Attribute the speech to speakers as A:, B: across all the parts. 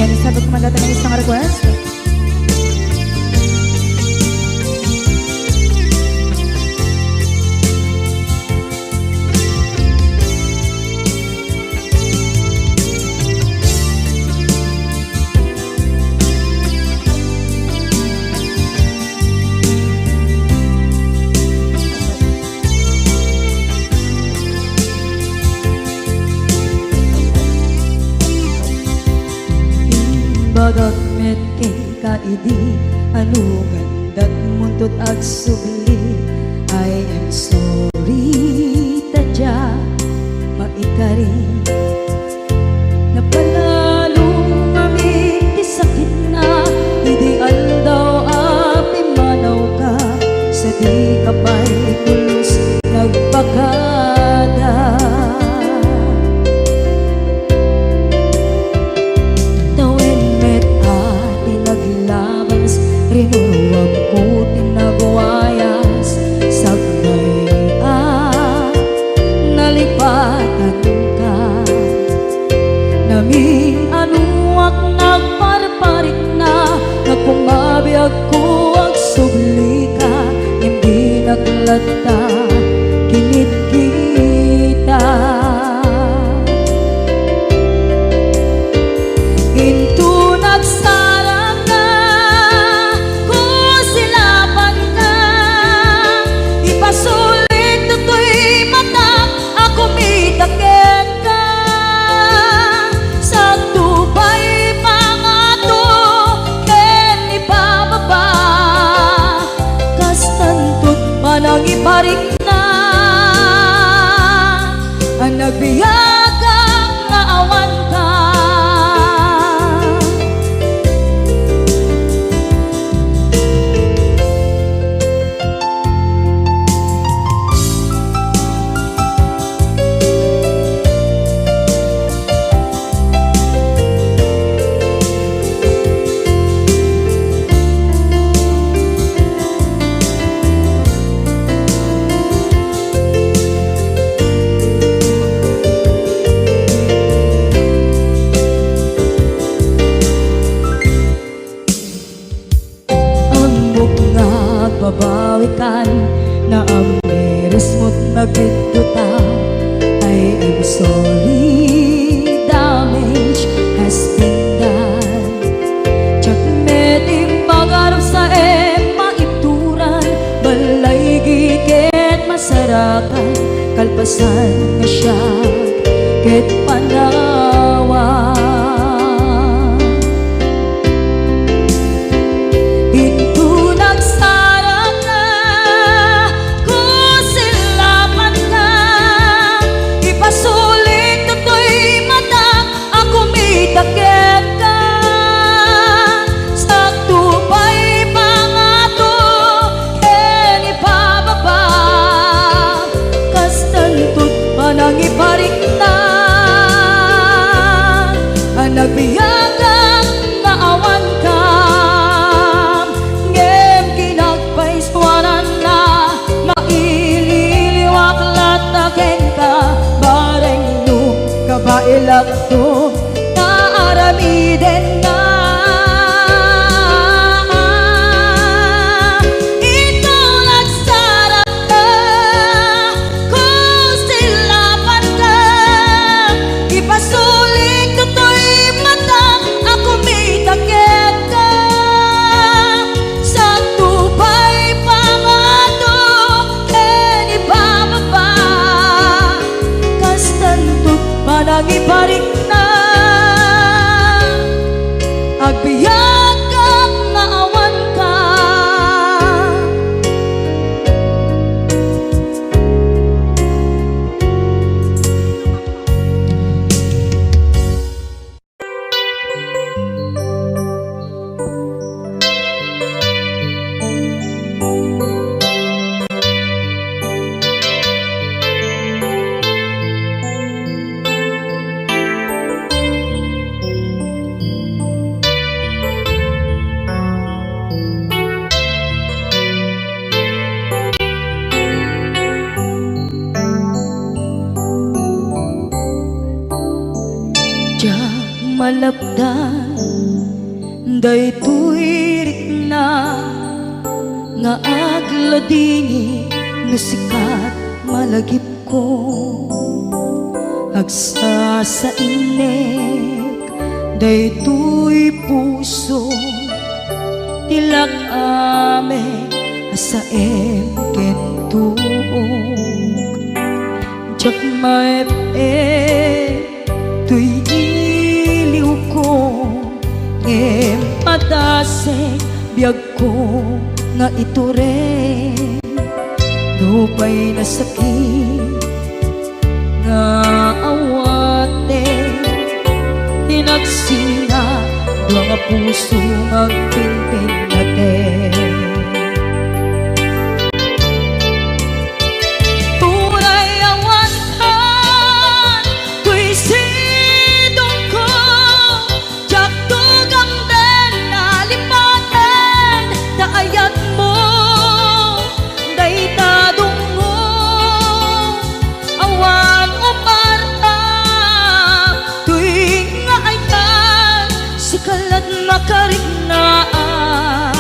A: Yan, sabi ko mandata ng isang request.
B: Bagat met kay kaidi ano gandat muntot ag subli. I am sorry tadya maikari napalalo kami ti sakit na ideal daw api manaw ka sa di kapay pulos nagpakada. Rinuruwag ko tinagwayas sagnay nalipatan ka namin anuak nagparparit na nagpumabiyag ko ag subli ka hindi naglata kinit kita into nagsarang sulit tutoy mata ako mitaken ka sa tubay pangato ken ipababa kastantot manang iparik na ang nagbiyagang naawan ka. Babawikan na ang meres mo't nagpituta. I am sorry, damage has been done. Tsak meting pagarap sa maituran balay giket masarakan kalpasan nga siya ket panawa. Nangiparik na ang nagbiyagang naawan ka ngem kinagpaiswanan na maililiwak lataken ka bareng no kabailak to naaramiden na. Nangiparik na agbiyak ang naawan ka. malapdan daytoy rikna nga agladingi no sikat malagip ko agsa sa inek daytoy puso tilak ame asaem kentuog jak maep tuy iliw ko ngem padase biyag ko nga ito rin dupay na sakit nga awate tinagsina dua nga puso magpinpin natin turay awantan tuy sidong ko jak tugam den nalipaten daayat mo daytadong mo awan umarta tuwing nga ay tan sikalat makarignaat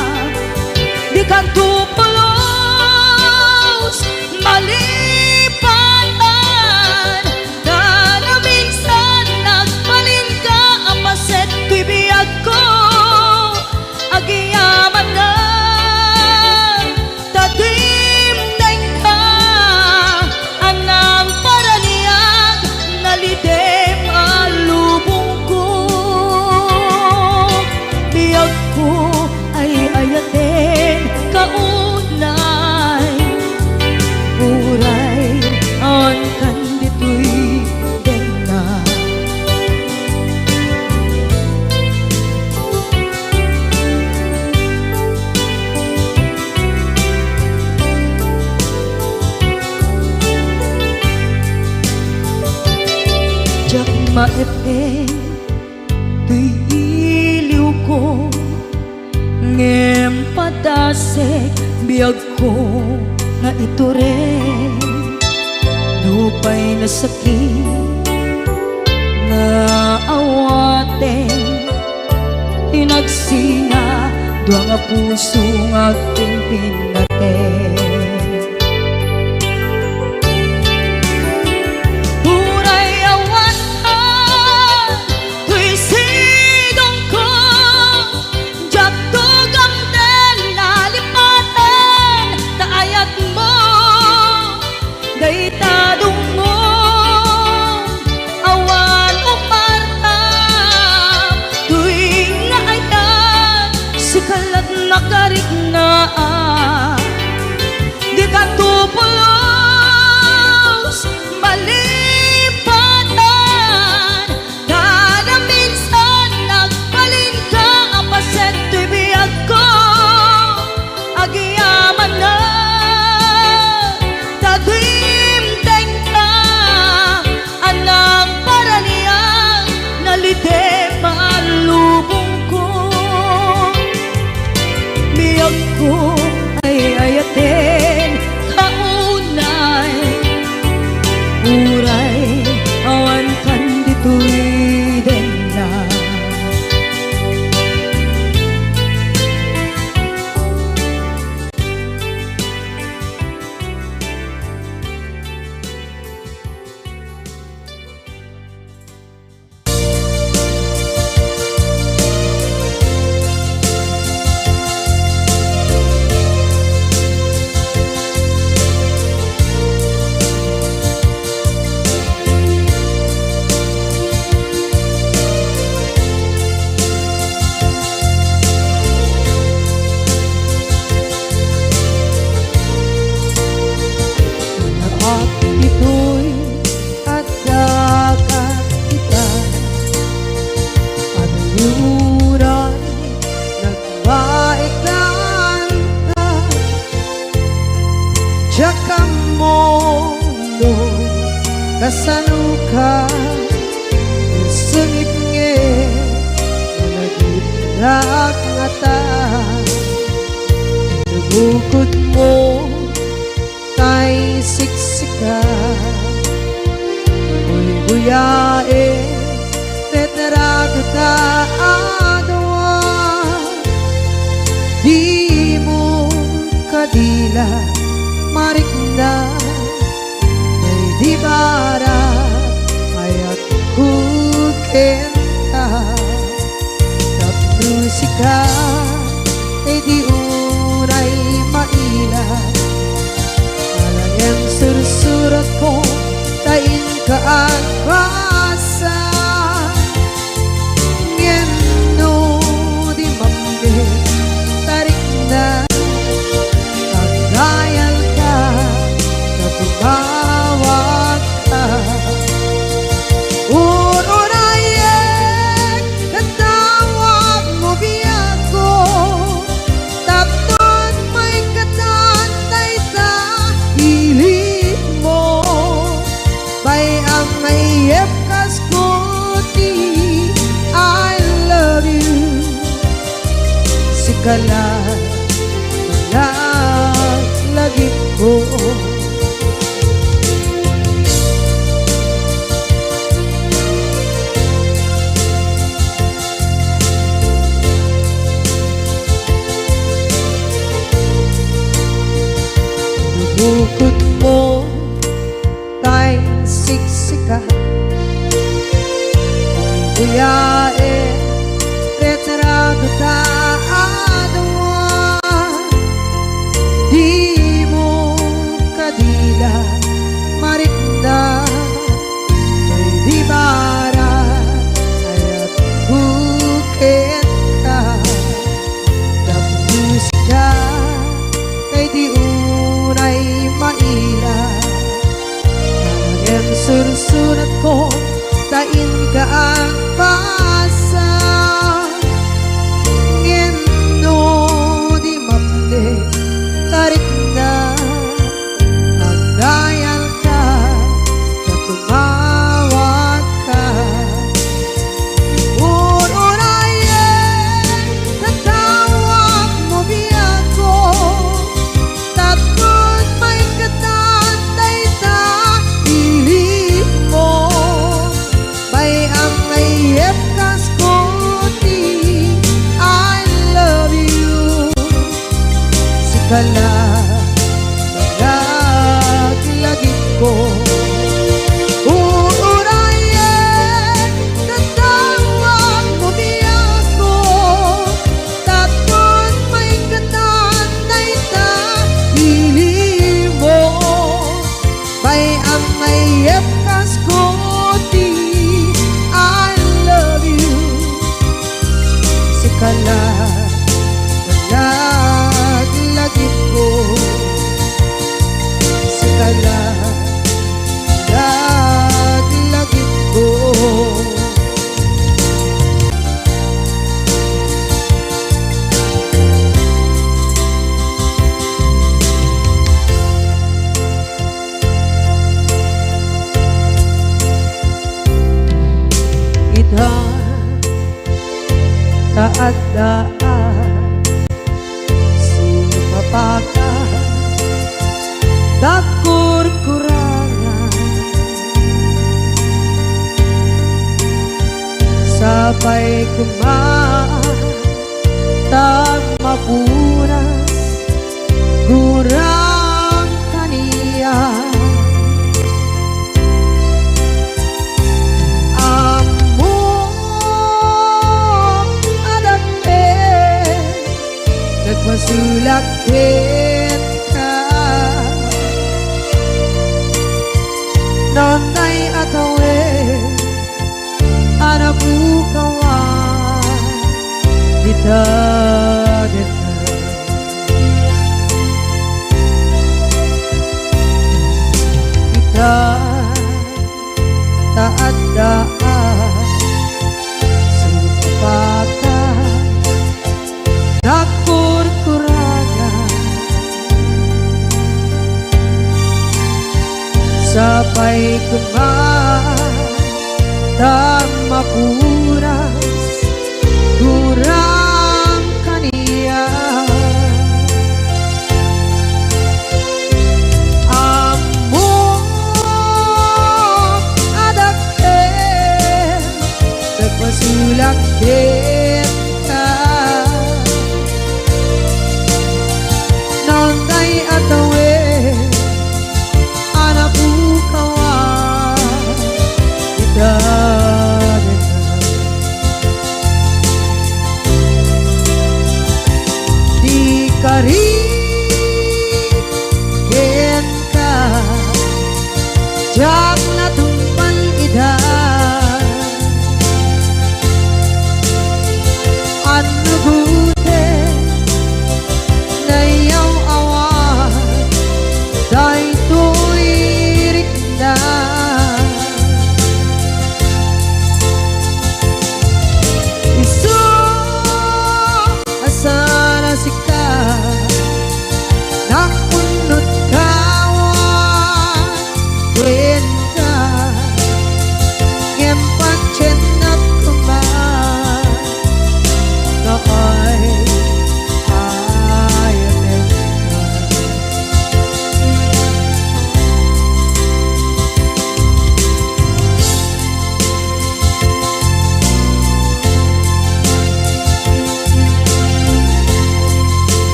B: di kan tupulos malipatan na na minsan nagbalin ka apaset tuy biyag ko agiyaman na tatimdeng ka anang paraniyag nalidem alubong ko biyag ko ay ayaten kaunay uray on kanditoy den na jak maepeng tuy iliw ko ngem padasek biyag ko nga ito rin lupay na sakit nga awate tinagsina dua nga puso nga pimpin natin uray awantan tuy sidong ko jak tugam den nalipaten daayat mo daytadong mo awan umarta tuwing nga ay tan sikalat makarignaat di ka tupulos malipatan kada minsan nagbalin ka apaset tuy biyag ko agiyaman na tatimdeng ka anang paraniyang nalidem alubong ko biyag ko ay ayaten kaunay uray awan kanditoy den na at ito'y at dagat kita Pagluran nagbaiklan ka Tsaka mondo kasanuka Sungit nge Nagitrak ngata Nabukod mo tay siksika Uy-uyae Tetrado ta adwa
C: maila marikna may di bara ayat kukenta tap musika ay di unay maila alang sursurat ko tain ka ang basa ngeno di mambe tarik na pagdayal ka na tumawag ka ururayek katawag mo biyak ko tapton may katantay sa hilig mo bay ang mayep kaskuti I love you sikala lagi ko bukod mo tay siksika buyae retrado ta adawa di mo kadila marikna may di bara ayat bukit ka tapos ka kay di unay maila ang sursurat ko tain ka ang pasa ngeno di mamde tarik na ang dayal ka na tumawag ka ururayen katawag mo biyak ko tapos may katantay sa hilig mo bay ang mayep kaskuti I love you sikala lagi ko uurayen tatawag mo biyak ko tapos may katantay sa hilig mo bay ang mayep kaskuti I love you sikala lagi ko sikala lagi ko ita taadaan sumapaka takur-kurangan sabay kumaan tagmapunas gurang kaniya masulakit ka nonay atawe anabukawan kita kita taadaan supakan takur-kurangan sabay kumaan tag mapuras gurang kaniya among adakit nagpasulakit ka nonday ato jak natumpan ida anu gute nayaw awan day tuirik na isu asana sika nakunut kawan Wenta ngempat cenat kuman na ay ayatin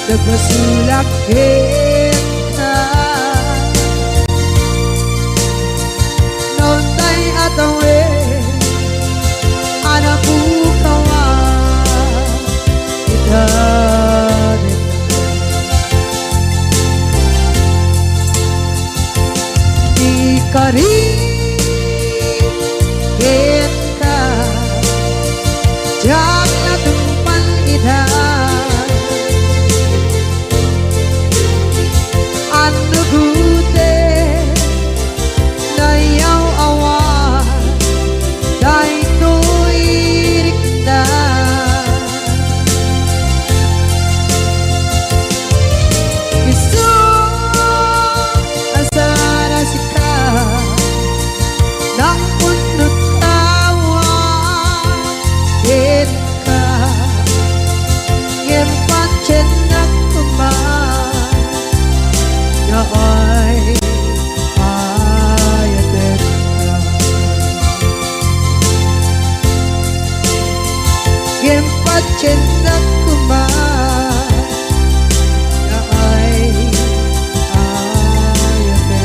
C: nagmasulak kita noon tay atawe anak bukawan kita di kari kita jak natumpan ida anu gute nayaw awan day tuirik na isu asana sika nang punut kawan ka ngempat cenak kuman na ay ayatin na ngempat cenak kuman na ay ayatin na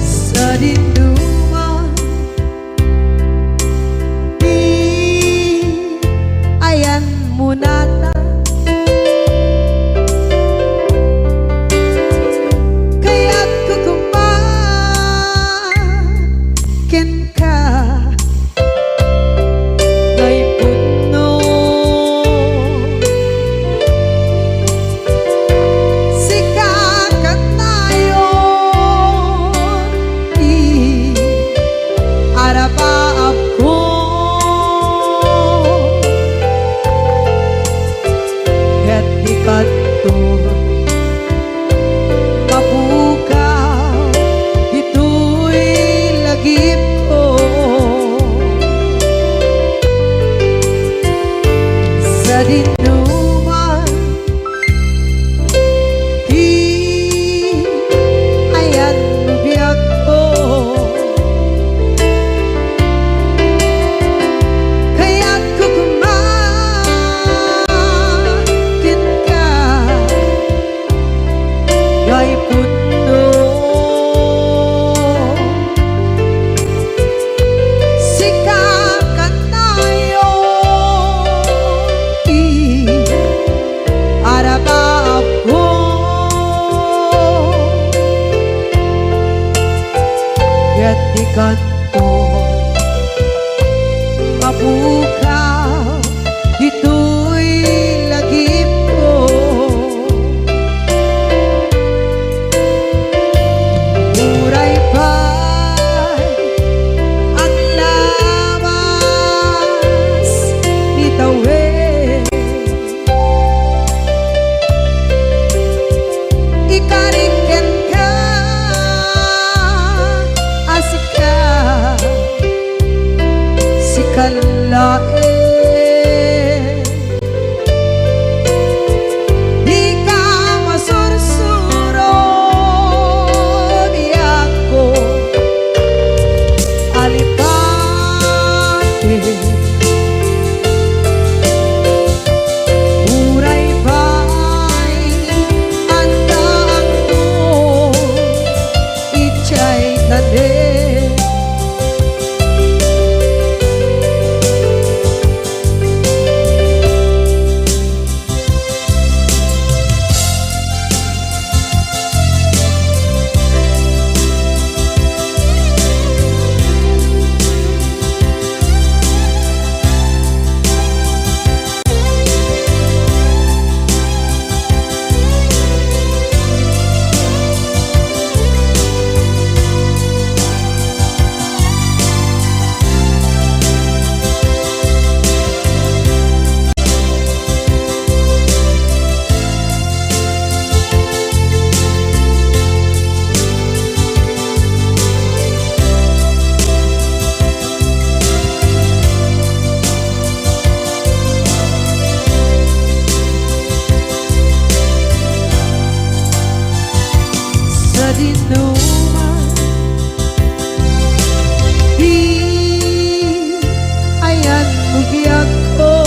C: sa dinduman di ayan munata kaya't kukumakin ka ngay puno sikakat tayo arapaap ko ket ikanto mapukaw ito'y lagip ko sa dinuman di ayan biyag ko kaya't kukumakin ka ngay puno sikakat tayo arapaap ko ket ikanto mapukaw ito'y lagip ko muray pa'y kalain. Di ka masursuro biyak ko alipate. Uray ba'y andaan mo ichay tade. Dinuman di ayan bugyak ko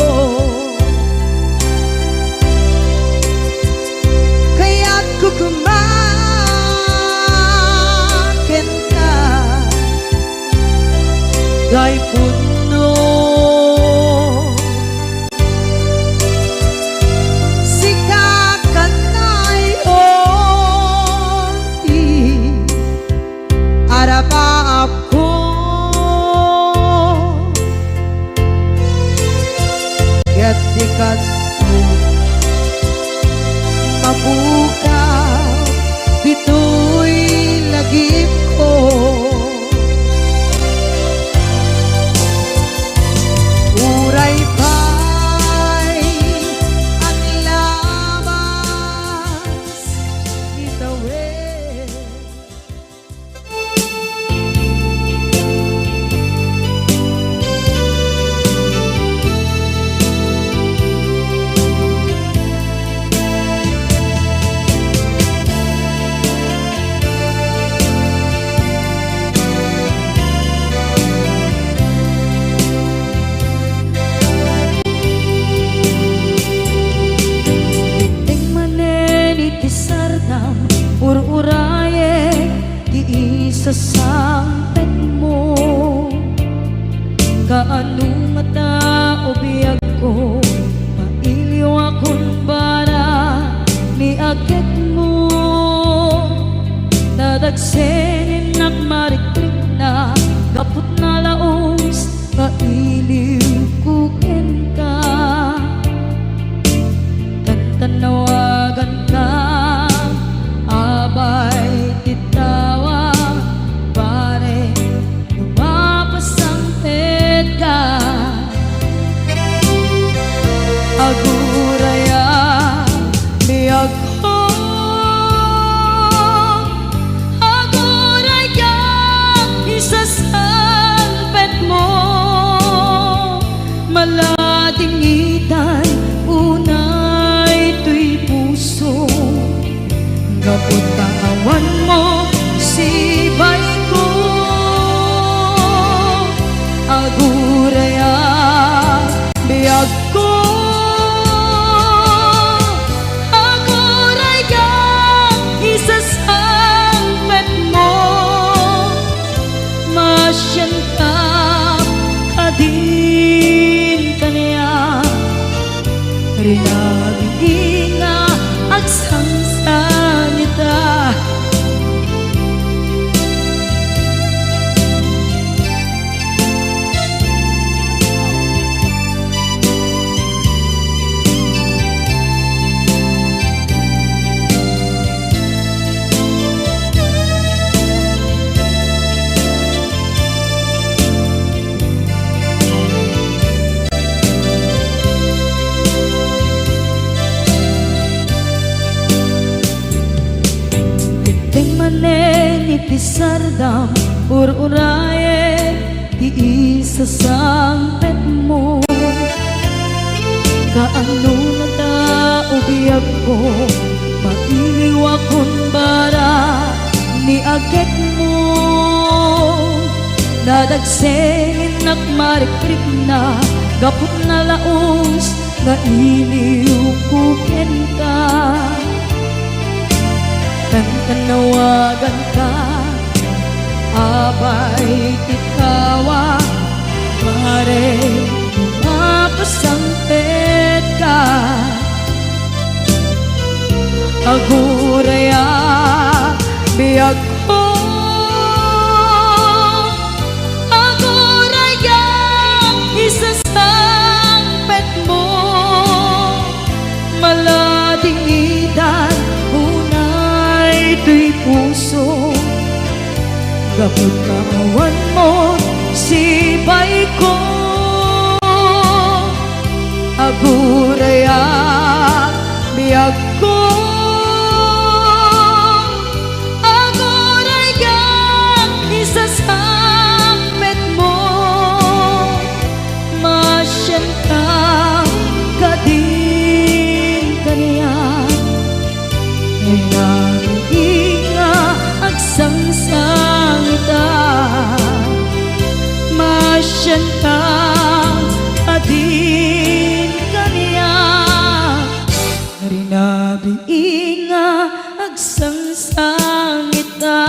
C: kaya't kukumakin ka gay puno maaf ko kaya't ikat mo mabuka dito'y lagip ko. Uray pa'y ang labas itawid. Ur-uraye di isa sampet mo kaano mata ubiyag ko mailiw akong bara ni agad mo nadagsenin nagmariklik na kaput na laos mailiw kukin ka tantanawagan ka abay titawa pare lumapasang tedka aguraya biyag ko aguraya isasalpet mo maladingitan unay tuy puso kaput kawan mo sibay ko aguraya biyag ko aguraya isasalpet mo masyantap kadin kanya rinaging nga agsangsan ita. Pisardam ur-uraye di isa sang
B: agit mo nadagsengin nak marikrik na gapot na laos nga iniukuken ka tanawagan ka abay tikawa pare mapasampet ka aguraya biyag ko aguraya isasampet mo maladidan unay tuy puso gapot kawan mo sibay ko aguraya biyag ko aguraya isasampet mo masyanta kadin kaniya nga agsangsangita masyanta kadin kaniya rinabi nga agsangsangita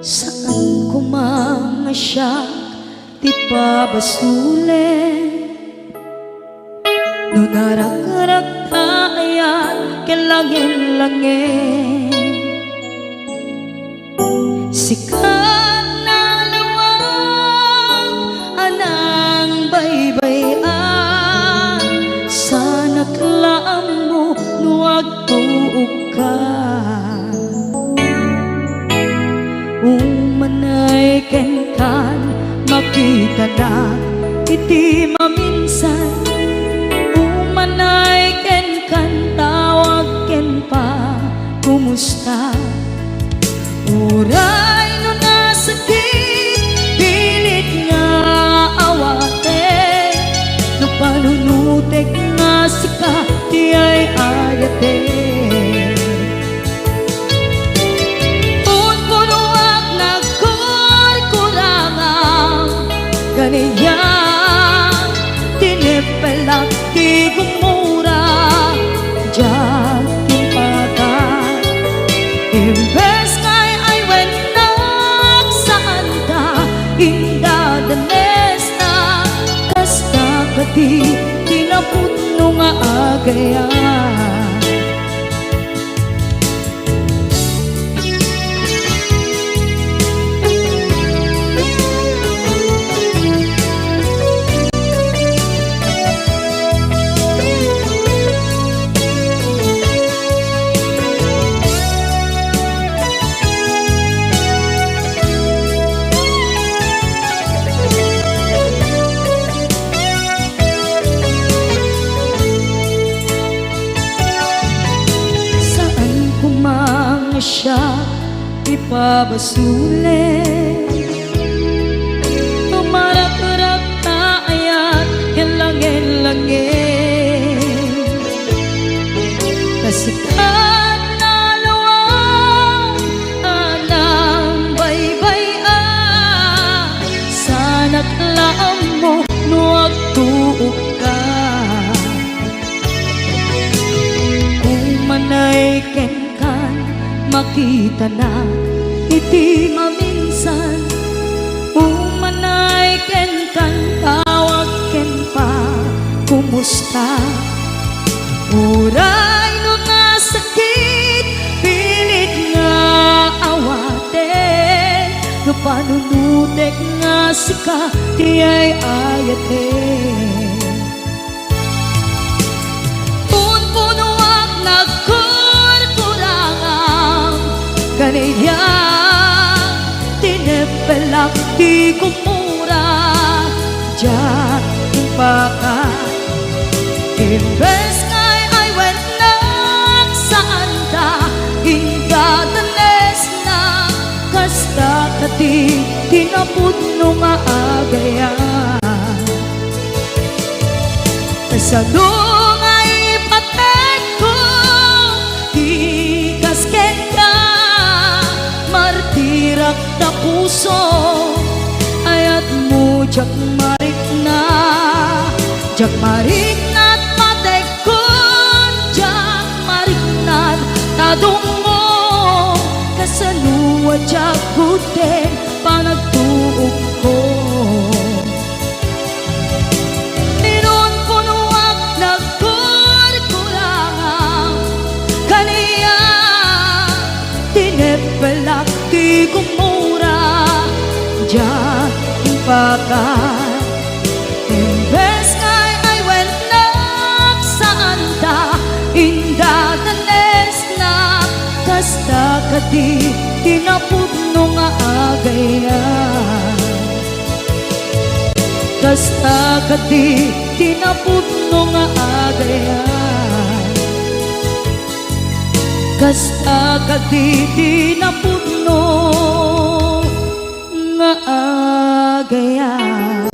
B: saan ko mga siya ti pabasulen no narak-arak tayan kelangin-langin sikat na lawang anang baybayan sana klaam mo nuwag tuog ka umanay kenkan makita na iti maminsan umanay kenkan tawag ken pa kumusta uray no nasakit pilit nga awate no panunutek nga sika di ay ayate ganiya tinipelak ti gumura diyan timpagan imbes kay ay wenak saan ka inda danes na kasta kati tinaputno nga agayan siya ipabasulen tumarak-arak taayat kelangin-langin kasikat na lawang anang baybayan sanak laam mo nuwag tuog ka umanay kenkan makita na iti maminsan umanay ken kan tawag ken pa kumusta uray no nasakit pilit nga awaten panunutek nga sika ti ay ayate. Punpunuak nagkurkurangang kanaya tinepelak di kumura diyan impaka. Imbes ngay ay went nagsaan ta ingadanes na kasta kati tinapudno nga agayan. Sa dungay patek ko di kasken ka martirak na puso ayat mo jak marik na patek ko jak marik na tadungo kasaluwa jak kuten panagtuog ko. Minun punuak nagkurkurangang kaniya tinepelak di kumura diyan impaka. Imbes ngay ay went nagsaan ta indadanes na kasta kati tinapudno nga agayan. Kasta kati tinapudno nga agayan. Kasta kati tinapudno nga agayan.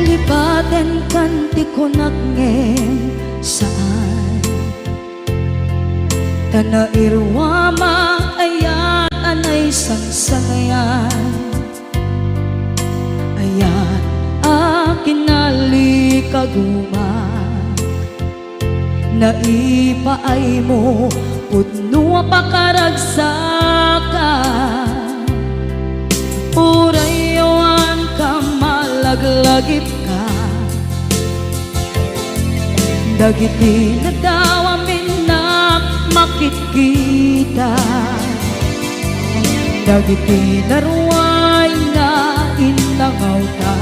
B: Lipaten kanti ko nagngem saan tanairwama ayan anay sangsangayan ayan akin nalikaguma naipaay mo pudno pakaragsakan urayawan ka malaglagip ka dagiti na daw amin na makikita dagiti naruay na inangaw ta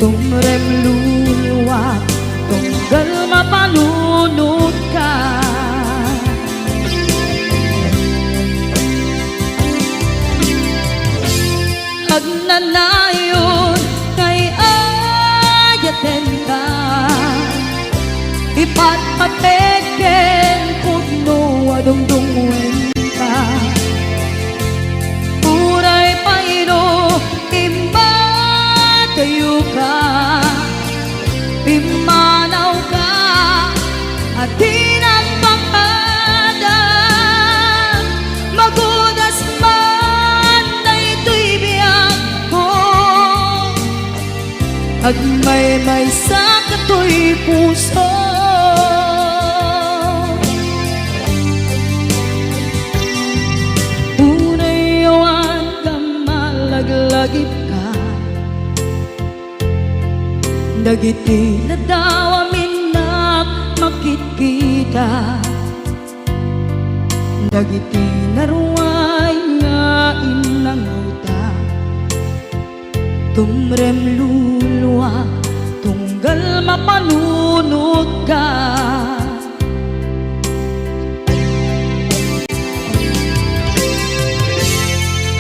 B: tumrem luluwat tunggal mapanunod ka. Agnanayon kay ayaten ka ipatpateken pudno adungdungwen ka uray paino imbatayo ka imanaw ka at tinagpakada magudas man na ito'y biyak ko agmay-may sa kato'y puso. Unayawan ka malaglagip ka dagiti na daw amin na makikita dagiti naruay nga inangaw ta tumrem luluwa tunggal mapanunod ka.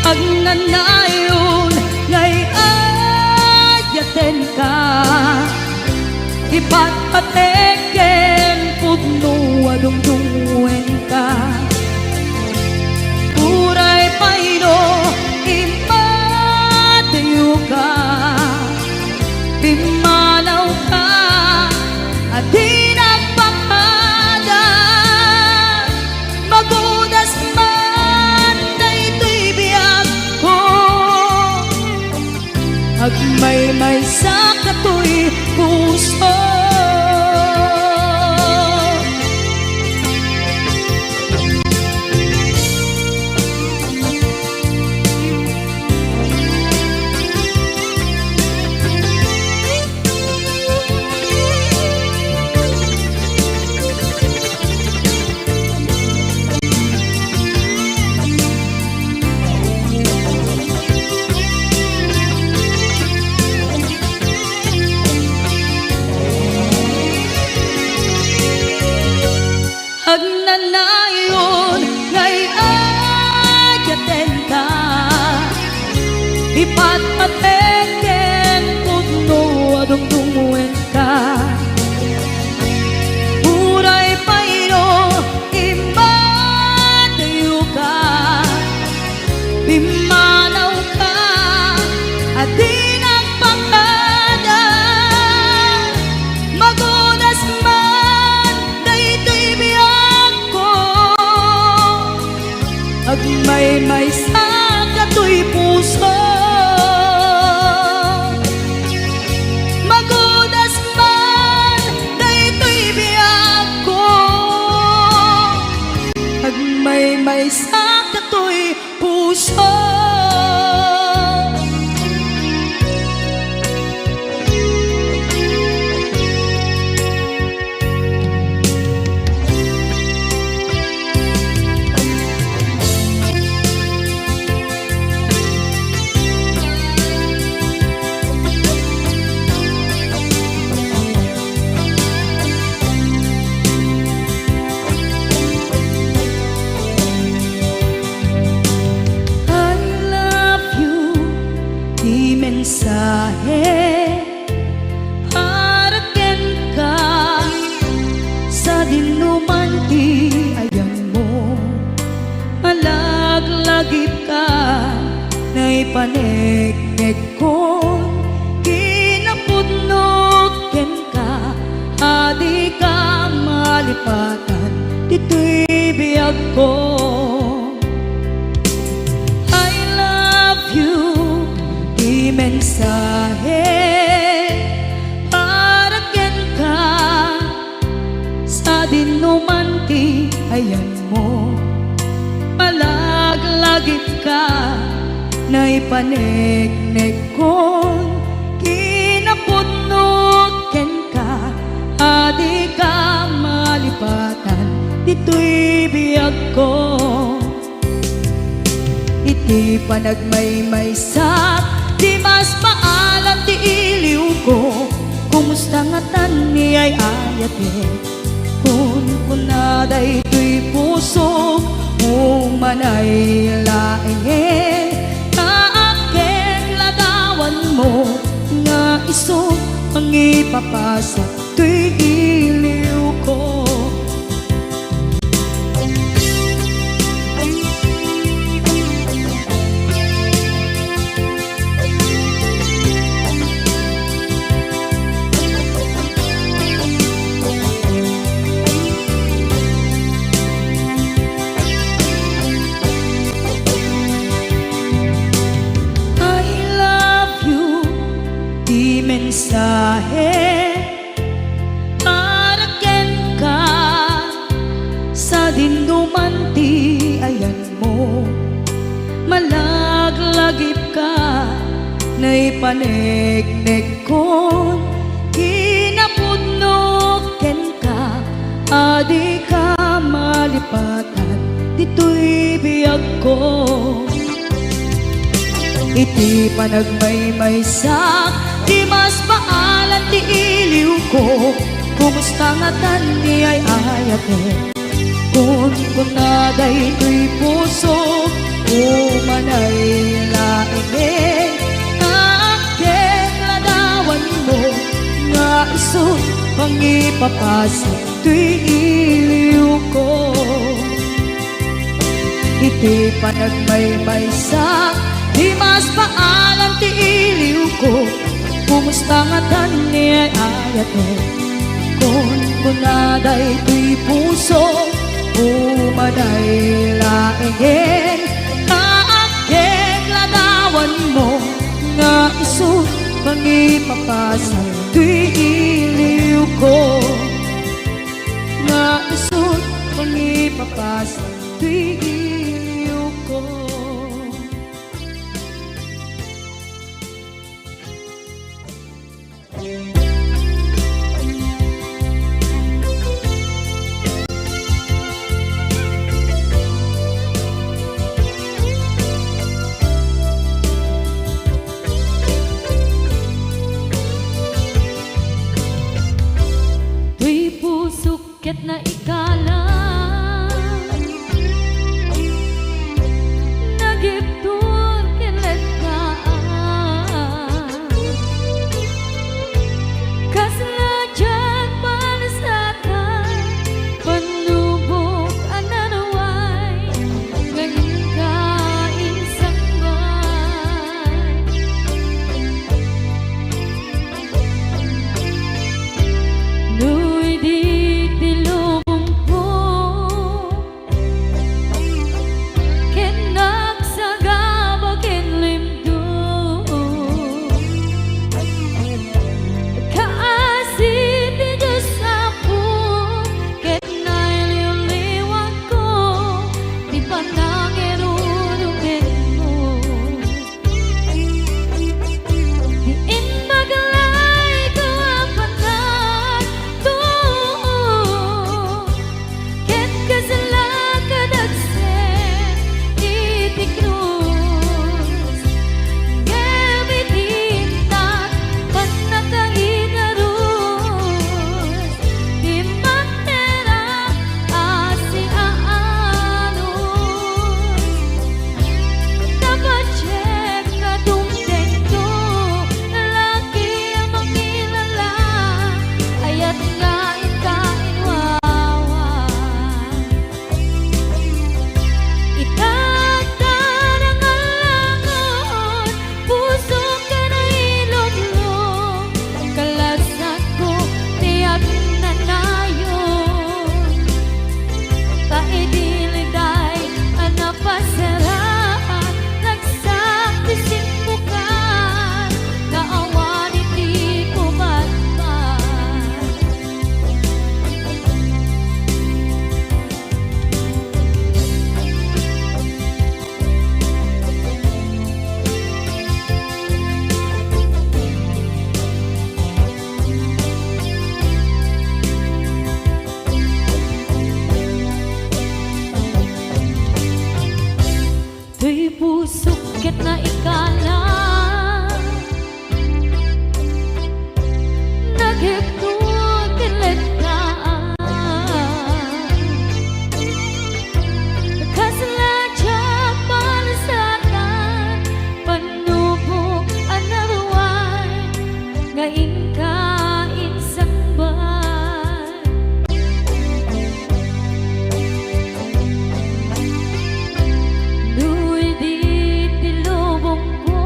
B: Agnanayon ngay ayaten ka ipatpateken pudno dungdungwen ka. Uray payno imatayo ka, pimanaw ka at di nagpakada. Magudas man daytoy biyag ko, agmay-may sa katoy puso. Agnanayon ngay ayaten ka, ipatpateken kutno adungdungwen ka. Uray payno imatayo ka, pimanaw ka at di nagpakada. Magunas man daytoy biyag ko, agmay-may sa katoy puso. Magudas man daytoy biyag ko, agmay-may sa katoy puso. Mensahe para ken ka, sa dinuman ti ayan mo. Malaglagip ka na ipanegnek ko, kinapudnot ken ka, adi ka malipatan dito'y biyag ko. Mensahe para ken ka, sa dinuman ti ayan mo. Malaglagip ka na ipanegnek ko, kinapudnot ken ka, adi ka malipatan dito'y biyag ko. Iti panagmay-may sa di mas maalam ti iliw ko, kumusta nga tan ni ay ayate. Kun kunaday to'y puso, umanay laeng kaaken ladawan mo, nga iso ang ipapasa to'y iliw ko. Mensahe para ken ka, sa dinuman ti ayan mo. Malaglagip ka na ipanegnek ko, kinapudnot ken ka, adi ka malipatan dito'y biyag ko. Iti panagmay-may sa di mas maalan ti iliw ko, kumusta nga tan ni ay ayate. Kun kunaday to'y puso, umanay laeng kaaken ladawan mo, nga iso pang ipapasa to'y iliw ko. Iti panagmaymay sa di mas paalam ti iliw ko. Kumusta nga tani ay ayate kon kunaday tuy puso umaday laingen kaakeg ladawan mo nga isu pangipapasay tuy iliw ko nga isu pangipapasay tuy iliw ko. Tuy pusukit na ikalang nagiptur kinletaan kaslajag malasatan panubok ananaway ngayon kain sangbay nuy di tilubong ko kinagsagaba kinlimdo kaasit di Diyos ako kinailiwliwag ko di panangirurugin mo diin maglay ko apanan to ket kasalakadagsen iti krus gamitintak panakainarus di matera asi aanos dapat check ka tungtento lalaki ang makilala ayat ngain kainwawa itagtan ang alangon puso ka na ilog-log kalasag ko tiyak na nayon paidiliday anapasarahan nagsaktisimpukan naawan iti kumatman tuy pusukit na ikalang nagiptur kinletaan kaslajag malasatan panubok anarway ngayon kain sangbay nuy di tilubong ko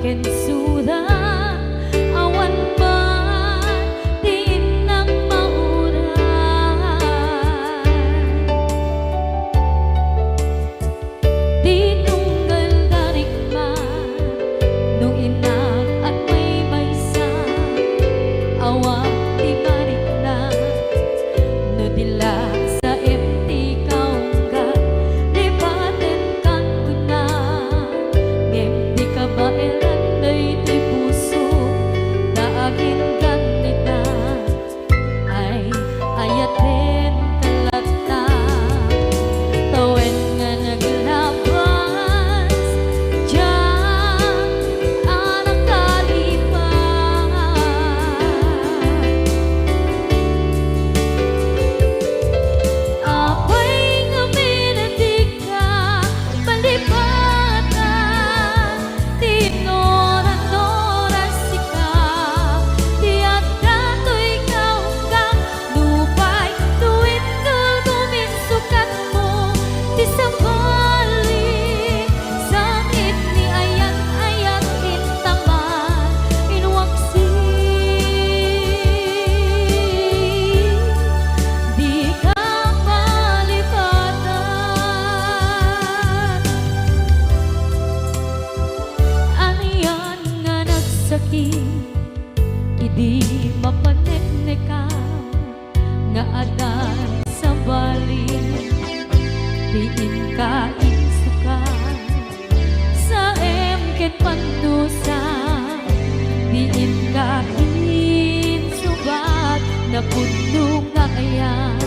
B: ken suda awan man diin ng mauran. Di tunggal darigman nung inag at may maysa awang di marik na no dila sa empty kaungga lipaten kan kuna ngem di ka ba eran day ti puso daagin ganita ay ayaten kalata tawen nga naglabas diyan anak kalipan apay nga minatig ka palipatan tinoran-noras ikaw tiyak dato'y kaunggang lupay tuwid gulgumin sukat mo ti sabali sakit ni ayat-ayat intaman inwaksi di ka malipatan aniyan nga nagsakit idi mapaneknekan nga adan sa bali diin ka insukan sa emket pandusa diin ka insubat na puno nga ayan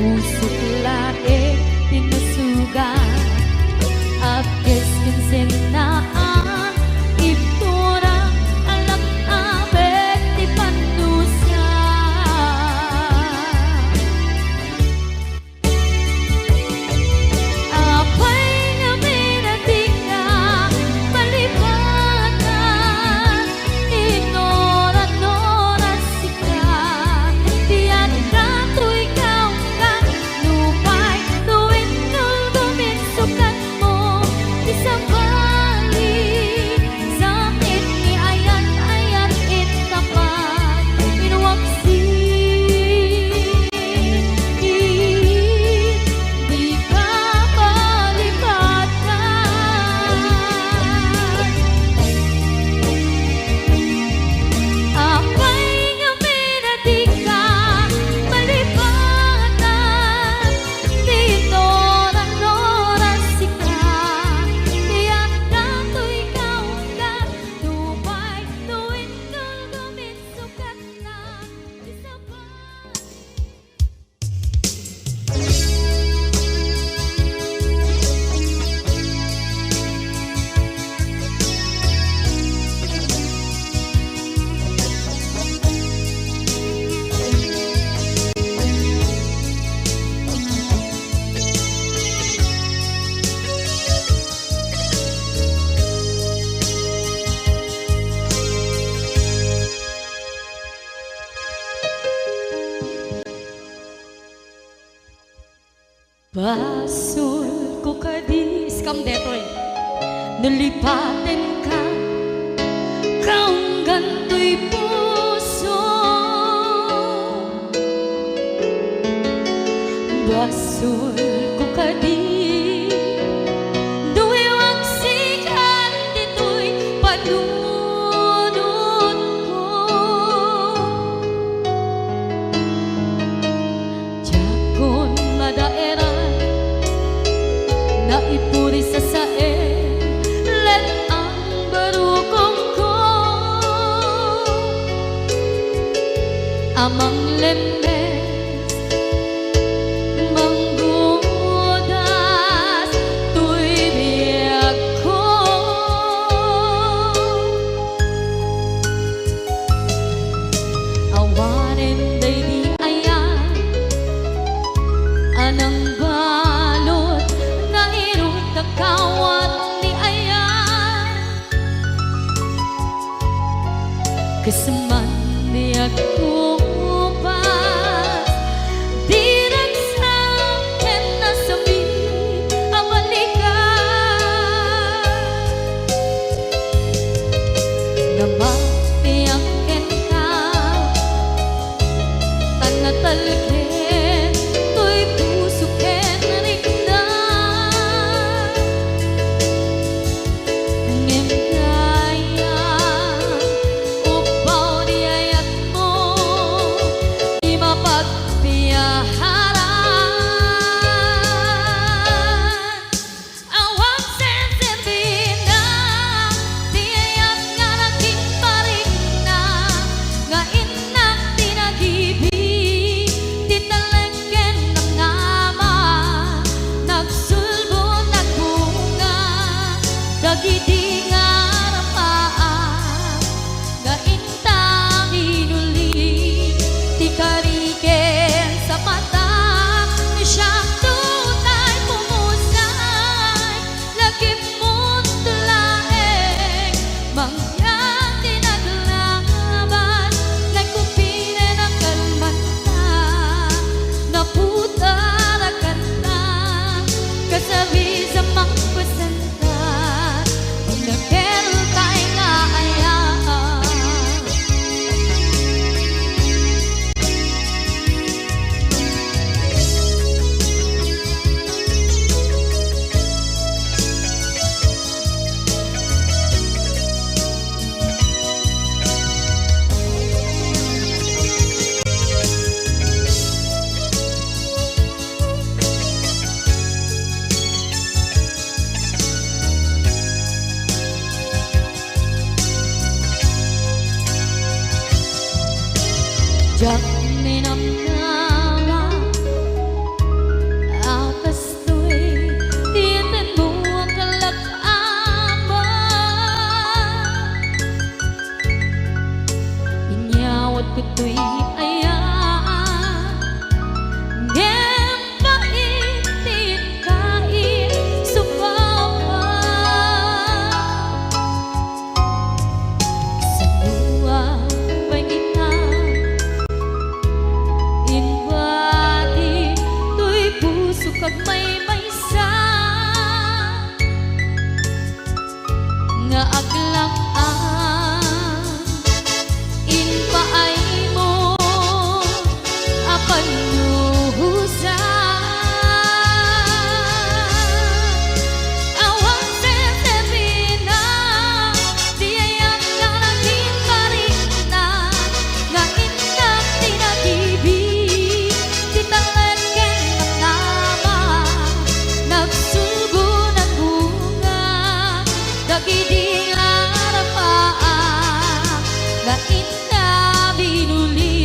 B: usok lae tinusugan apkes kinsenaan ipturang alak abet ti pandusa apay nga minatig ka palipatan inoran-noras ika tiyan dato'y kaunggan lupay tuwid gulgumin sukat mo ti sabali sakit ni ayat-ayat intapan inwaksi di ka malipatan apay nga minatig ka malipatan tinoran-noras ika tiyak dato'y kaunggan lupay tuwid gulgumin sukat na ti sabali. Basul ko kadis kam detoy nalipaten ka kaunggan to'y puso basul ko kadis duwiwag sikat dito'y panunod ko jakon madaeran na ipuri sa sae let ang barukong ko amang lemes manggudas tuy biyag ko awanen day di ayan anang balot na irong kakawat ni ayan kasaman ni ako pa di nagsakin na sabi ang balikan nga mapiyakin ka tanatalkin to'y pusukin rin na ngem kaya upaw di ayat mo di mapagpiyaharan awang sensin na di ayat nga naging paring na nga inak tinagibig titalengken ng nama nagsulbo nagbunga dagiti nga rapaan nga intang inuli ti kariken sa mata ni siyang tunay pumusay lagip mo't tulaeng mangyang tinaglaban nagkupine ng kalmanta naputarakan na kasabi sa mga pasanta pag nagkeltay nga ayaan jak minamnama akas to'y tiyatin mo ang kalak-ama inyawat ko to'y ayan ngem paitin kain supawa sa buwan pangitan inwati to'y puso kag may maysa nga aglang-an inpaay mo apan nuhusan awang senserina di ayat nga naging paring na nga inak tinagibig titalengken ng nama nagsulgo nagbunga dagiti nga rapaan nga inna binuli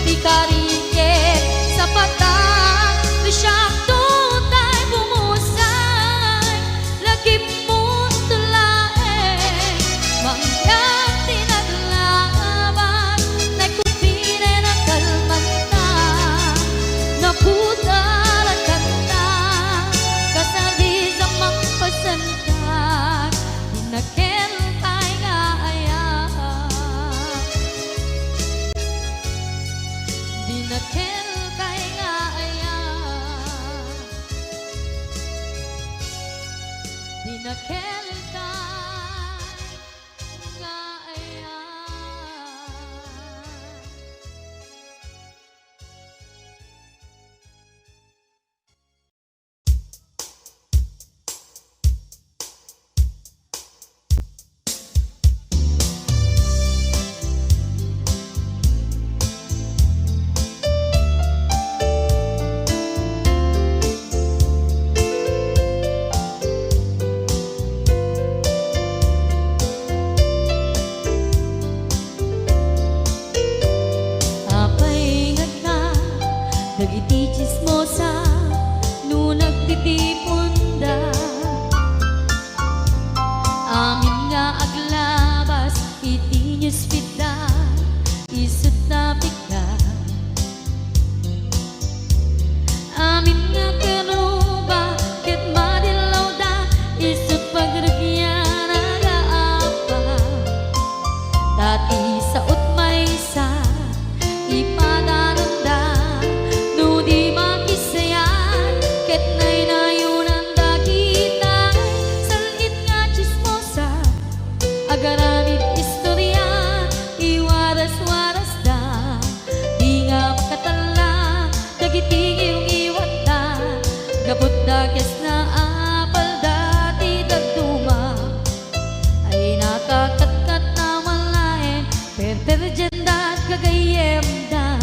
B: di kariken sa patang di siyang tutay bumusay lagip mo't tulaeng mangyang tinaglaban nagkupine ng kalmanta naputarakan na kasabi sa mga pasantag dinakentay nga ayaan dinakentay nga ayaan dinakentay nga ayaan apay nga ka dagiti chismosa no nagtitipunda amin nga aglabas iti newsfeed isut na pika amin nga kanuba ket madilaw da isut pagragyan agaapa dati sa utmaysa ipadananda no di makisayan ket nay nayunan dakita salit nga chismosa agaramid dakes na apal dati dagduma ay nakakatkat na malain perterjenda at kagayem da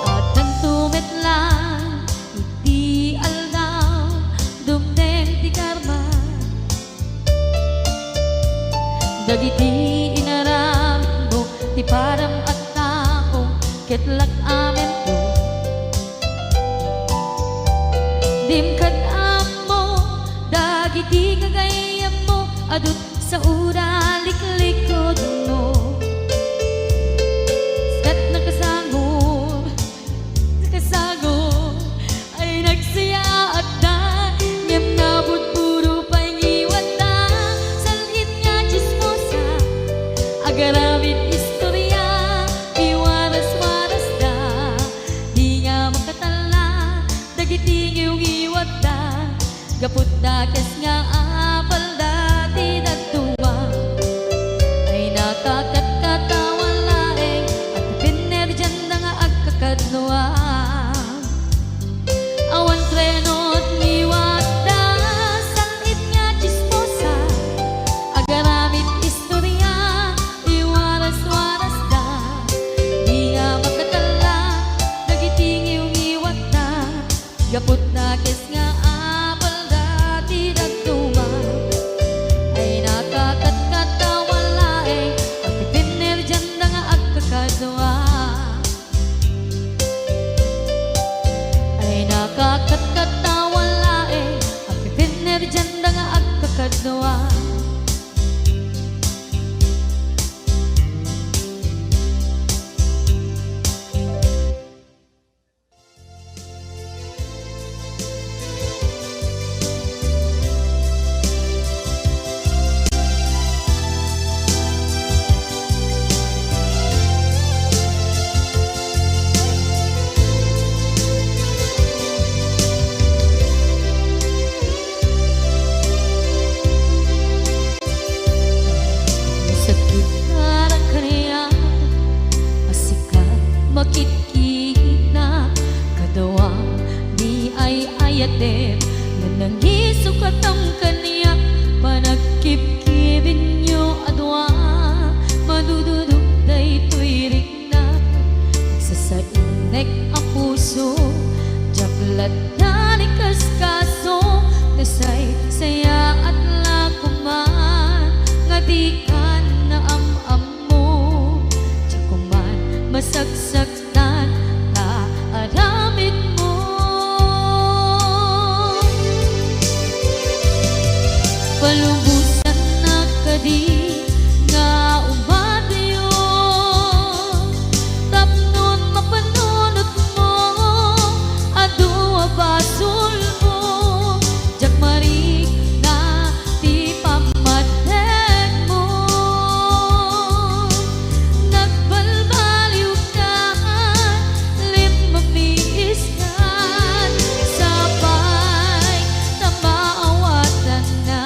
B: at nagtumit lang iti aldaw dumdem ti karma dagiti inaram mo ti param at tao ketlak amen to dimkad amo dagiti kagayam mo adut sa ura liklikod mo set nakasagor ay nagsaya at da ngem nabot puro paingiwan da salhit nga chismosa agaramit istorya iwaras-waras da di nga makatala dagiti ngiw-ngiwat da gaput dakes nga apal dati dagtuwa ay nakakatkatawan laeng at pinerjan da nga agkakadluwa awan trenot ngiwat da salhit nga chismosa agaramit istorya iwaras-waras da di nga makatala dagiti ngiw-ngiwat da gaput dakes nga apal dati dagtuma ay nakakatkatawan laeng at pinerjan da nga agkakadwa ay nakakatkatawan laeng at pinerjan da nga agkakadwa. Sakit na kaniya asikat makikita kadawang di ay ayatem na nangisukat ang kaniya panagkipkibin nyo adwa madududog day tuwirik na nagsasainek ang puso jaklat na ni kaskaso nasay saya at lakuman nga di ka na am mo jakuman masagsaktan ta aramid mo palubusan na kadi nga umadayo tapnon mapanunot mo adua basul mo jakmarik na ti pamatek mo nagbalbaliw ka limamiis ka sabay na maawatan na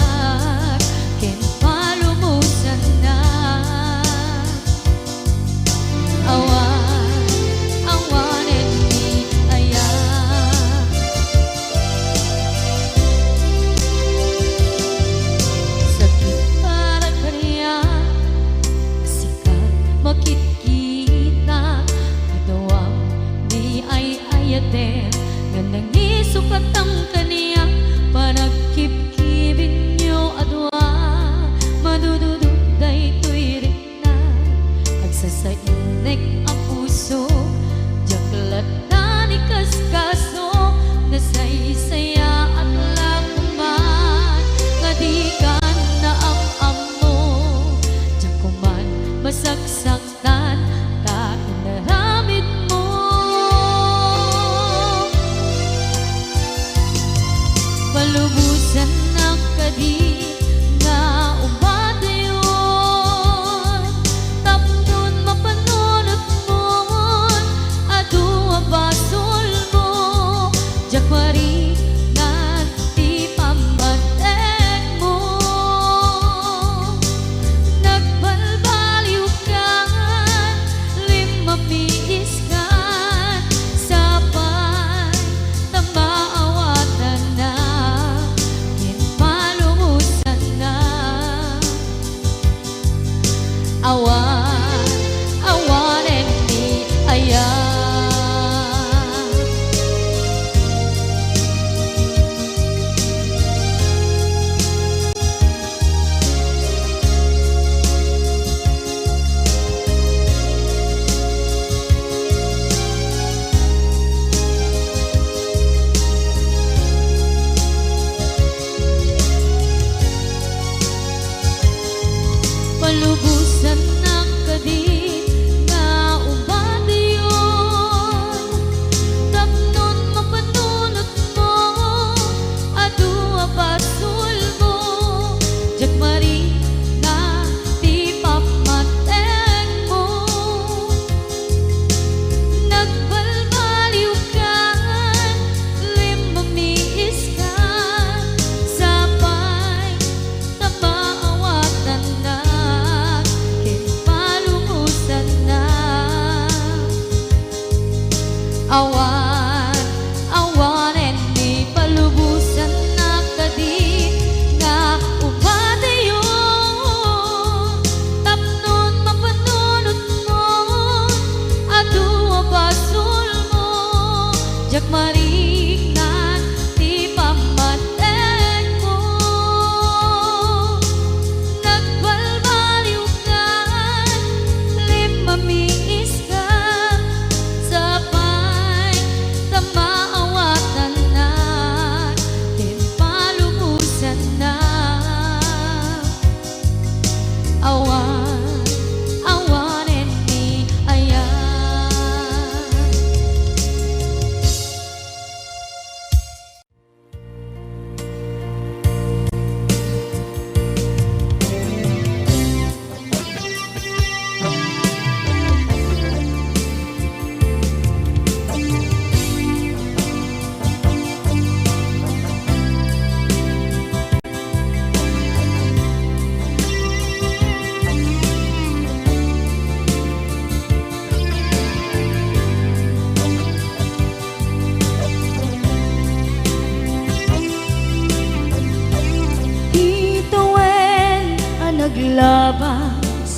B: naglabas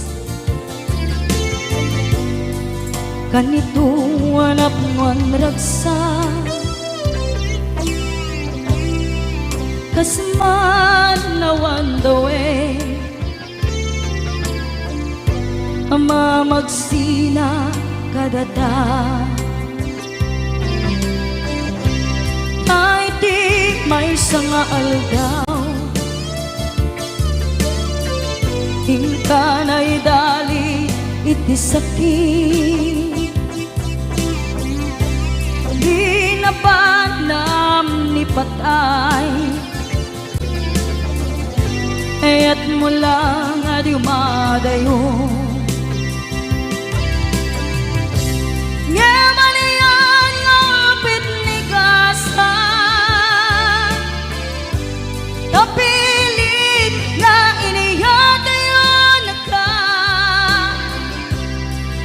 B: kanito hanap ngon ragsa kasman nawan dawe ama magsina kadata ay di may sanga aldaw hingka na'y dali iti sakit di na panam ni patay ayat mo lang adi umadayo Ngamanian ngapit ni kasa Napilit nga iniyatayon ka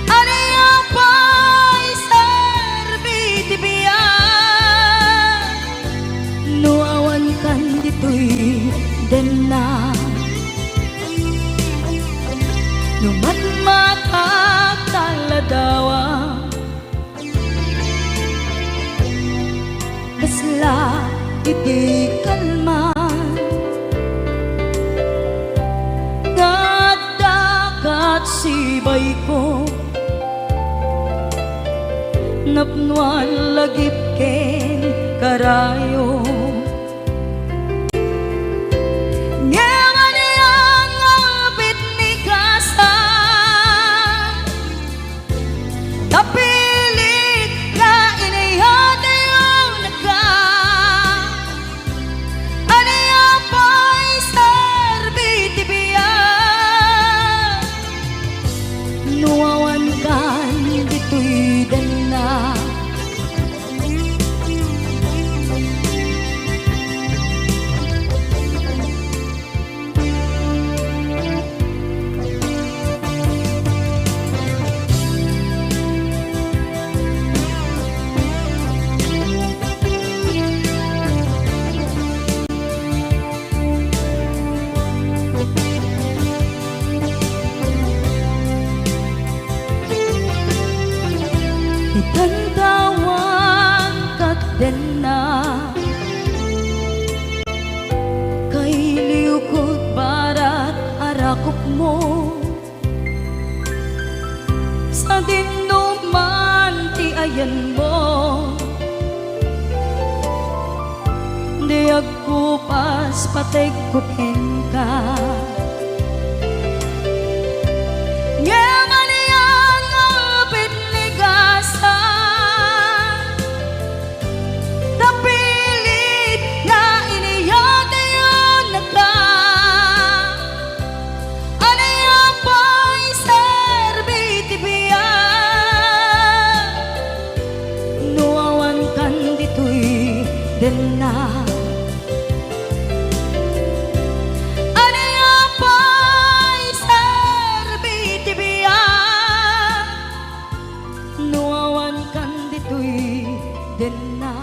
B: Aniya pa'y serbiti biya Nuawan kan dito'y dena Numatmatak taladawa Kasla iti kalman Gadagat sibay ko Napnuan lagip ken karayo Ngamanian ngapit ni kasa Napilit na inihatayon ka Aniya pa'y serbiti biya Nuawan kan dito'y dana Itantawan kat din na Kay liukod barat arakop mo Sa dinuman ti ayan mo Di agkupas patay kupin ka Ngamanian ngapit ni kasa Napilit na iniyatayon ka Aniya pa'y serbiti biya Nuawan kan dito'y dena Aniya pa'y serbiti biya Nuawan kan dito'y dena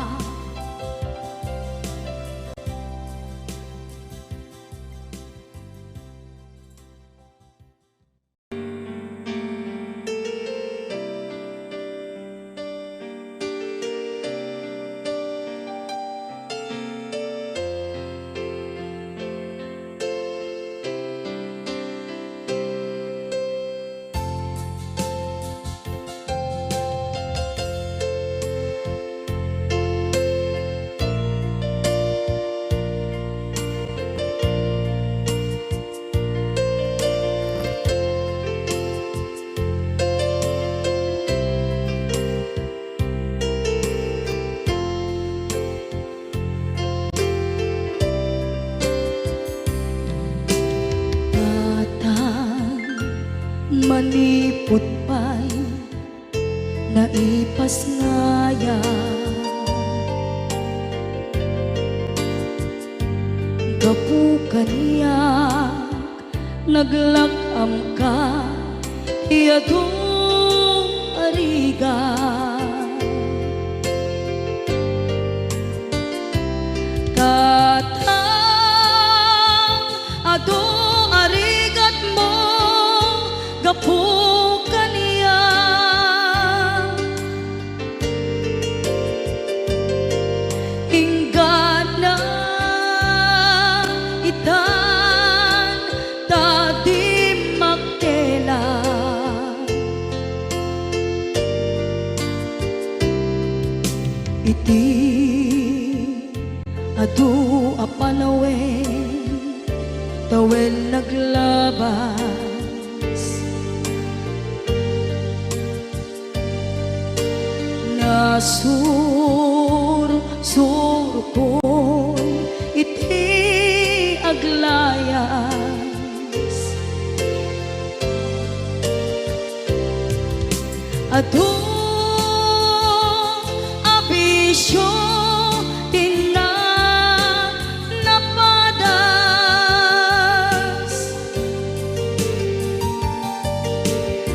B: manipot pa'y naipas ngaya gapu kaniyak naglakam ka iyadong ariga katang ado arigat tawen naglabas. Nasur-sur ko'y iti aglayas. Adu abisyo tina napadas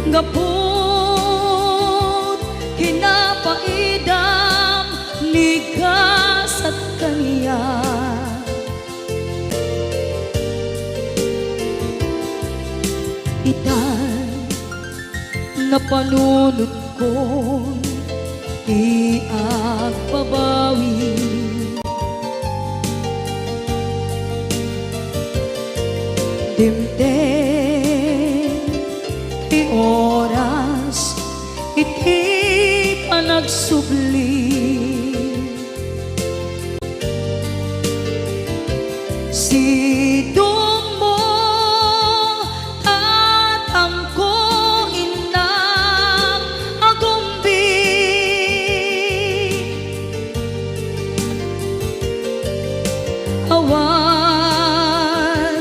B: gapot kinapaidam nigas at kaniya. Itan napanunod ko di agbabawi. Dimten ti oras iti panagsubli. Sidong mo tatamko inang agumbi. Awan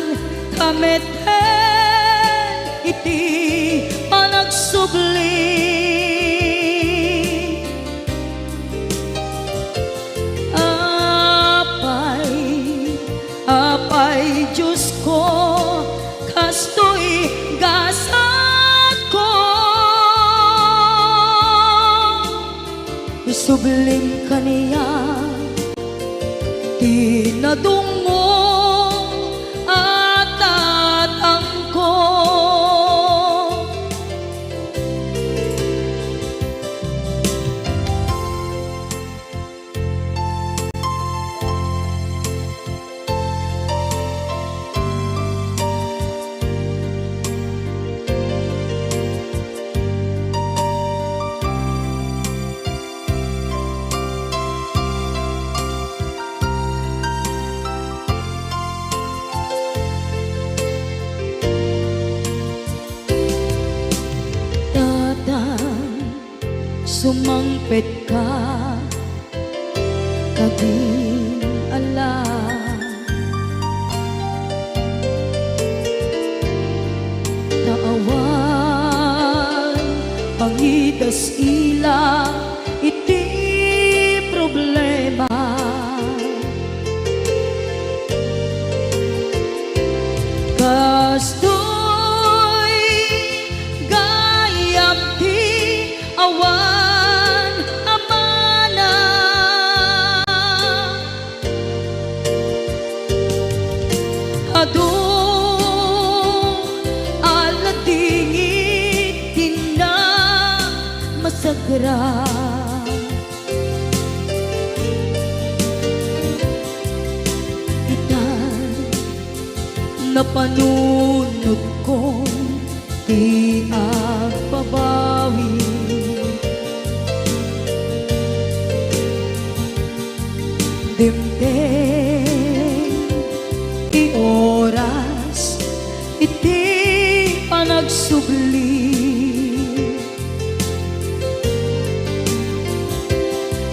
B: kameten iti panagsubli. Apay Diyos ko, kastoy gasat ko. Isublim kaniya, tinadungo at tatangko. Sumangpet ka, kading alam naawan pangidas ila iti problema. Kastoy gayam ti awan adu aladingit tina masagra. Itan napanunod ko di agbabawi. Dimten ti oras iti panagsubli.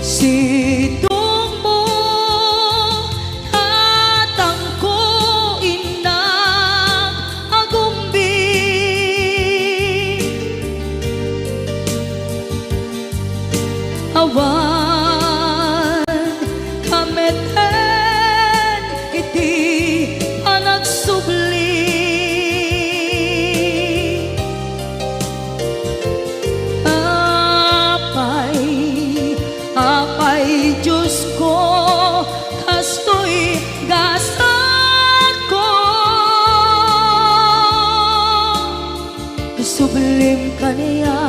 B: Sidong mo tatangko inang agumbi. Awan kameten iti panagsubli. Apay Diyos ko, kastoy gasat ko. Sublim kaniya,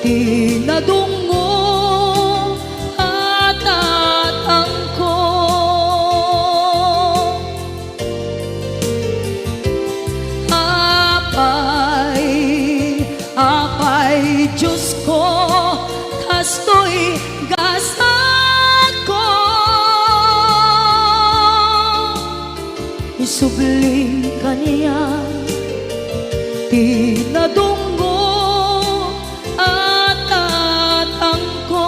B: tinadungo at tatangko. Apay Diyos ko, kastoy gasat ko. subling kaniya pinadunggo at tatangko.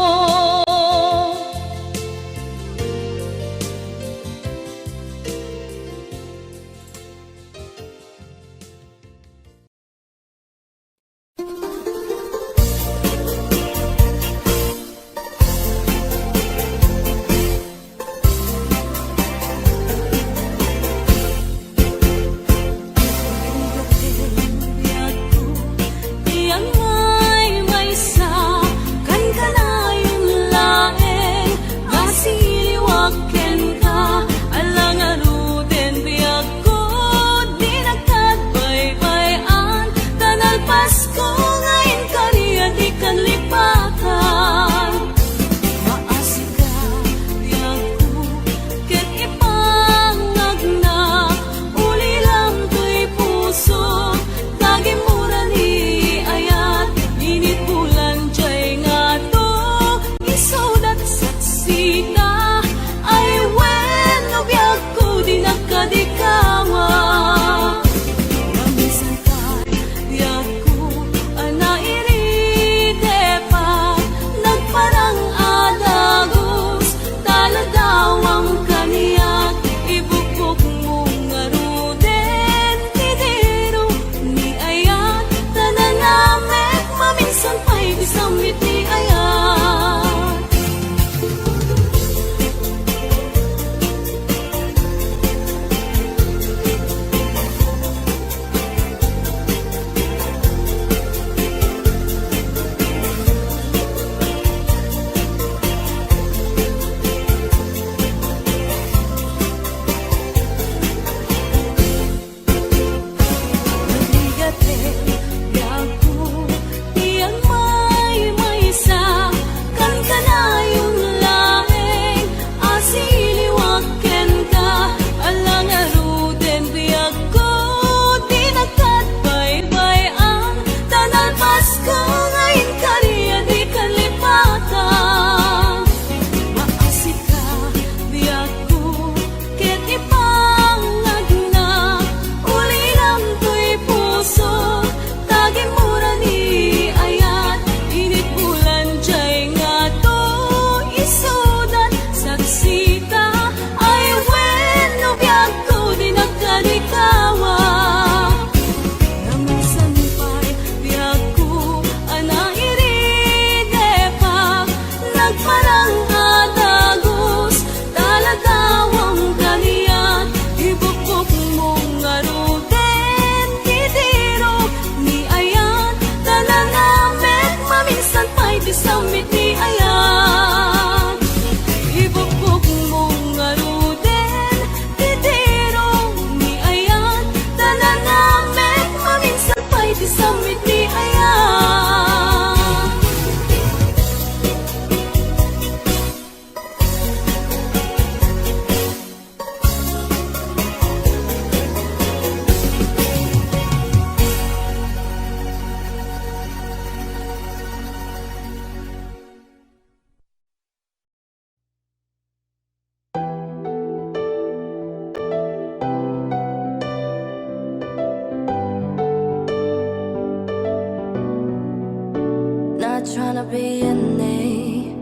D: Not tryna be unique,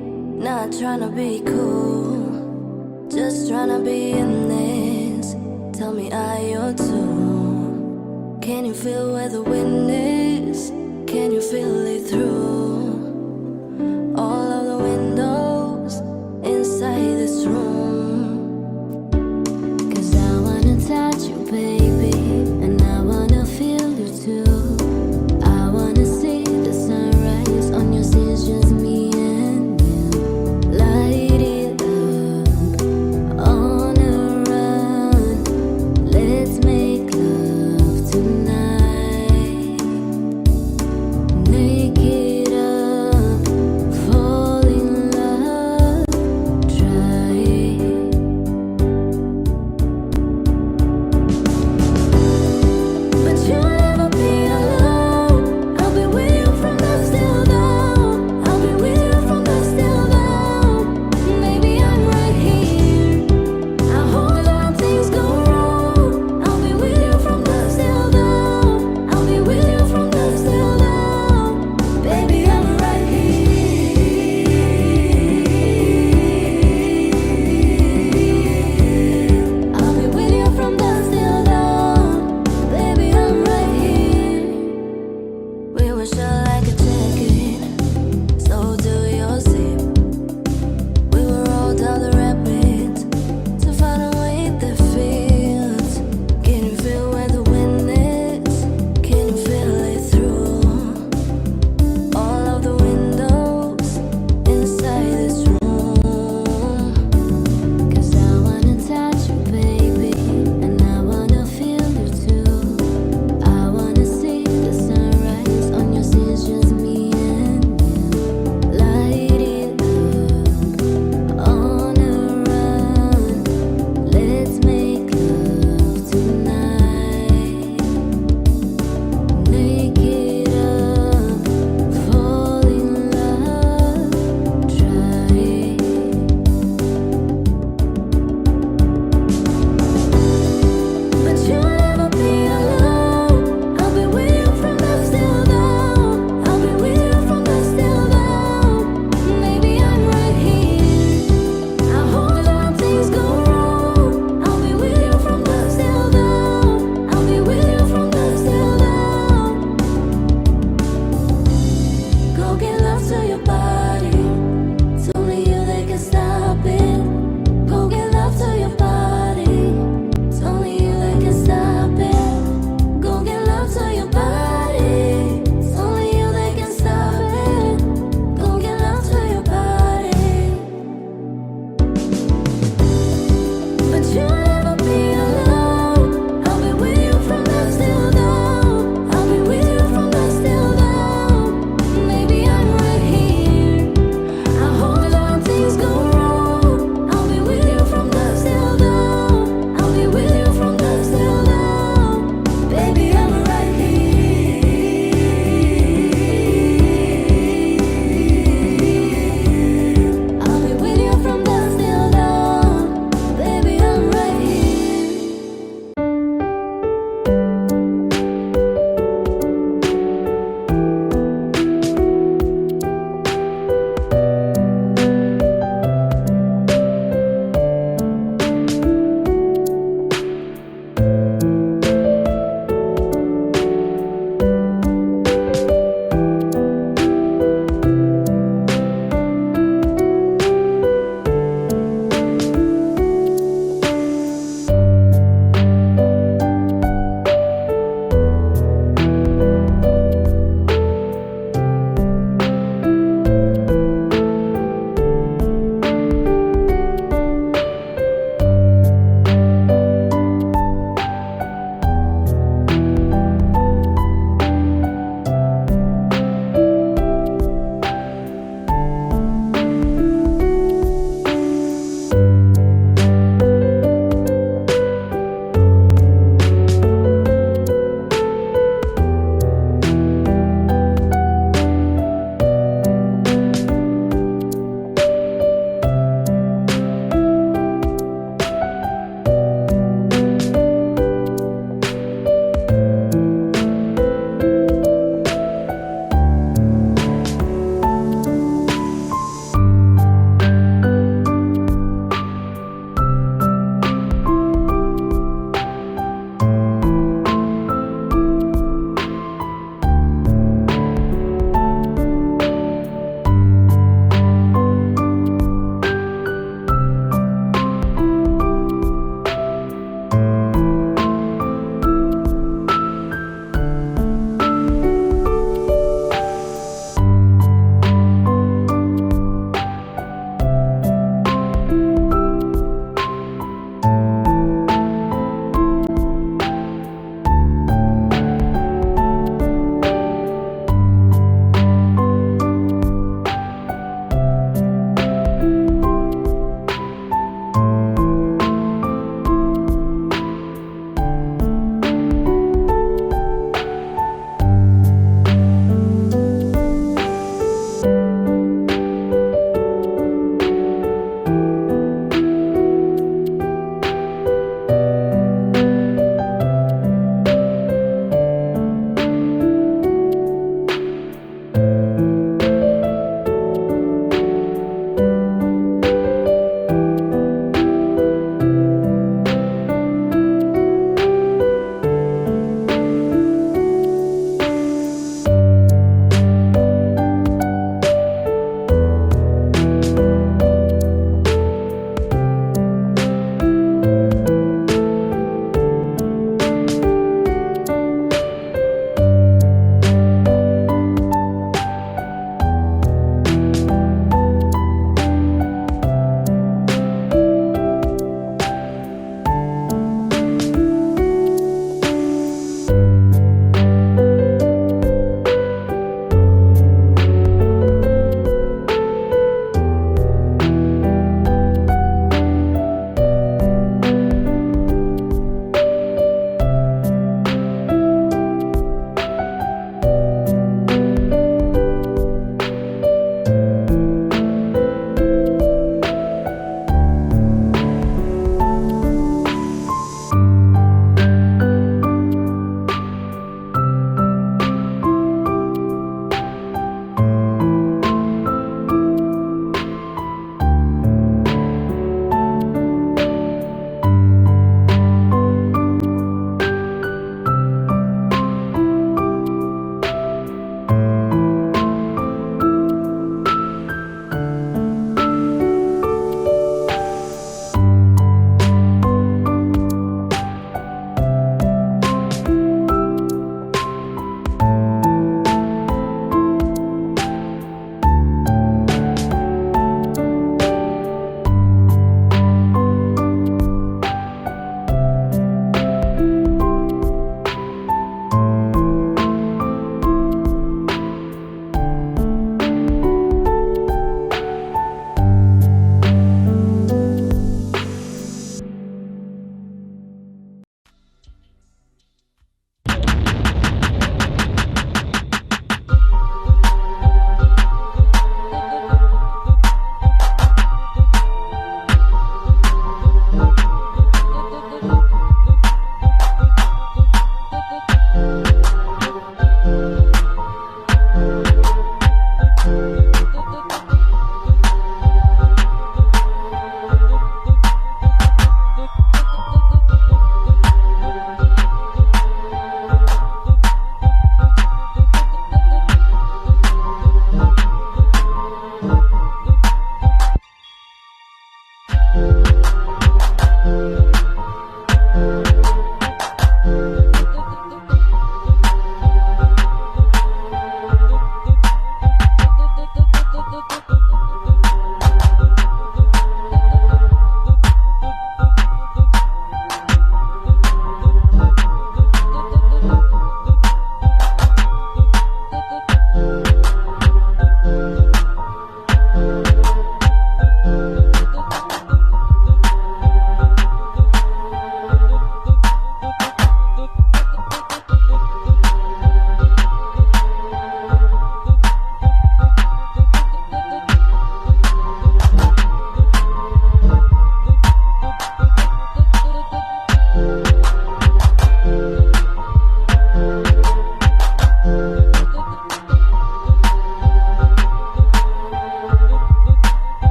D: not tryna be cool, just tryna be in this. Tell me, are you too? Can you feel where the wind is? Can you feel it through?